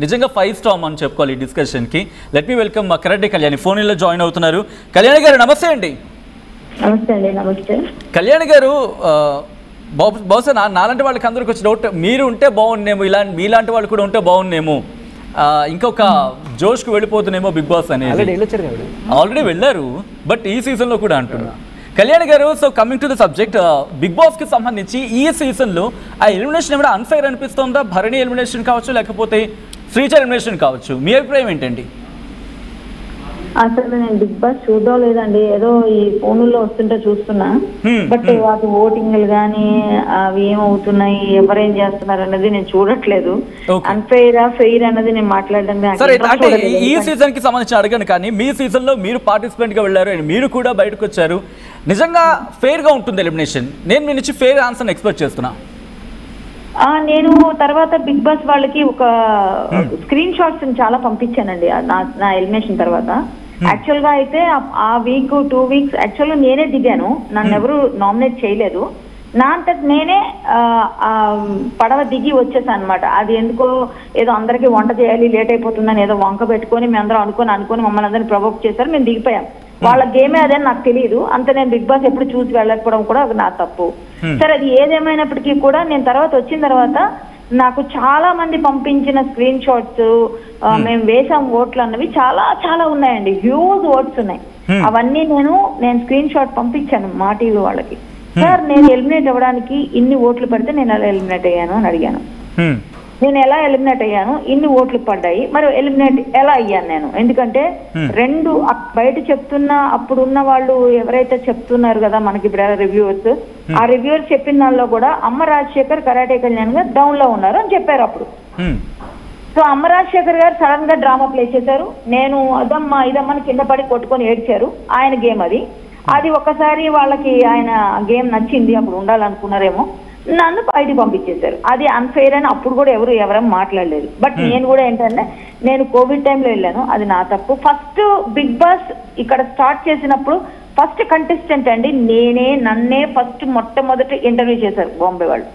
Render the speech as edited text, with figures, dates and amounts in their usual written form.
నిజంగా 5 స్టార్ అని చెప్పుకోవాలి ఈ డిస్కషన్కి. లెట్ మీ వెల్కమ్ కరెడ్డి కళ్యాణి ఫోన్లో జాయిన్ అవుతున్నారు. కళ్యాణి గారు నమస్తే అండి. నమస్తే అండి. నమస్తే కళ్యాణి గారు. బహుశా నాలాంటి వాళ్ళకి అందరికి వచ్చిన డౌట్, మీరు ఉంటే బాగుండేమో, మీలాంటి వాళ్ళు కూడా ఉంటే బాగుండేమో, ఇంకొక జోష్కు వెళ్ళిపోతున్నామో బిగ్ బాస్ అనేది. ఆల్రెడీ వెళ్ళారు, బట్ ఈ సీజన్లో కూడా అంటున్నా. Kalyani garu, so coming to the subject, Bigg బాస్కి సంబంధించి ఈ సీజన్లో ఆ ఎలిమినేషన్ ఏమైనా అన్ఫైర్ అనిపిస్తుందా? భరణి ఎలిమినేషన్ కావచ్చు, లేకపోతే శ్రీచ ఎలిమినేషన్ కావచ్చు, మీ అభిప్రాయం ఏంటండి? అసలు నేను బిగ్ బాస్ చూడడం లేదండి, ఏదో ఈ ఫోన్లో వస్తుంటే చూస్తున్నా. బట్ వాటి ఓటింగ్లు కానీ అవి ఏమవుతున్నాయి, ఎవరేం చేస్తున్నారు అన్నది నేను చూడట్లేదు. అన్ఫెయిర్ ఫెయిర్ అన్నది నేను మాట్లాడడం. ఈ సీజన్ కి సంబంధించి అడగను, కానీ మీ సీజన్ లో మీరు పార్టిసిపెంట్ గా వెళ్ళారు, మీరు కూడా బయటకు వచ్చారు. నిజంగా ఫెయిర్ గా ఉంటుంది ఎలిమినేషన్? నేను మీ నుంచి ఫెయిర్ ఆన్సర్ ఎక్స్పెక్ట్ చేస్తున్నా. నేను తర్వాత బిగ్ బాస్ వాళ్ళకి ఒక స్క్రీన్ షాట్స్ చాలా పంపించానండి నా ఎలిమినేషన్ తర్వాత. యాక్చువల్ గా అయితే ఆ వీక్ 2 వీక్స్ యాక్చువల్ గా నేనే దిగాను, నన్ను ఎవరు నామినేట్ చేయలేదు. నా అంతటి నేనే పడవ దిగి వచ్చేసాను అనమాట. అది ఎందుకో ఏదో అందరికీ వంట చేయాలి, లేట్ అయిపోతుందని ఏదో వంక పెట్టుకొని మేము అందరం అనుకొని మమ్మల్ని అందరినీ ప్రొవోక్ చేశారు, మేము దిగిపోయాం. వాళ్ళ గేమే అదే నాకు తెలియదు. అంత నేను బిగ్ బాస్ ఎప్పుడు చూసి వెళ్ళకపోవడం కూడా నా తప్పు. సరే, అది ఏదేమైనప్పటికీ కూడా నేను తర్వాత వచ్చిన తర్వాత నాకు చాలా మంది పంపించిన స్క్రీన్ షాట్స్, మేము వేసాం ఓట్లు అన్నవి చాలా చాలా ఉన్నాయండి, హ్యూజ్ ఓట్స్ ఉన్నాయి. అవన్నీ నేను స్క్రీన్ షాట్ పంపించాను మా టీవీ వాళ్ళకి. సార్, నేను ఎలిమినేట్ అవ్వడానికి ఇన్ని ఓట్లు పడితే నేను ఎలా ఎలిమినేట్ అయ్యాను అని అడిగాను. నేను ఎలా ఎలిమినేట్ అయ్యాను, ఇన్ని ఓట్లు పడ్డాయి, మరి ఎలిమినేట్ ఎలా అయ్యాను నేను? ఎందుకంటే రెండు బయట చెప్తున్నా, అప్పుడున్న వాళ్ళు ఎవరైతే చెప్తున్నారు కదా మనకి ఇప్పుడు రివ్యూవర్స్, ఆ రివ్యూవర్స్ చెప్పిన దానిలో కూడా అమ్మ రాజశేఖర్, కరాటే కళ్యాణ్ గారు డౌన్ లో ఉన్నారు అని చెప్పారు అప్పుడు. సో అమ్మ రాజశేఖర్ గారు సడన్ గా డ్రామా ప్లే చేశారు. నేను ఇదమ్మని కింద పడి కొట్టుకొని ఏడ్చారు. ఆయన గేమ్ అది ఒకసారి వాళ్ళకి ఆయన గేమ్ నచ్చింది, అప్పుడు ఉండాలనుకున్నారేమో, నన్ను బయటికి పంపించేశారు. అది అన్ఫెయిర్ అని అప్పుడు కూడా ఎవరేం మాట్లాడలేదు. బట్ నేను కూడా ఏంటంటే, నేను కోవిడ్ టైంలో వెళ్ళాను, అది నా తప్పు. ఫస్ట్ బిగ్ బాస్ ఇక్కడ స్టార్ట్ చేసినప్పుడు ఫస్ట్ కంటెస్టెంట్ అండి నన్నే ఫస్ట్ మొట్టమొదటి ఇంటర్వ్యూ చేశారు బాంబే వాళ్ళు.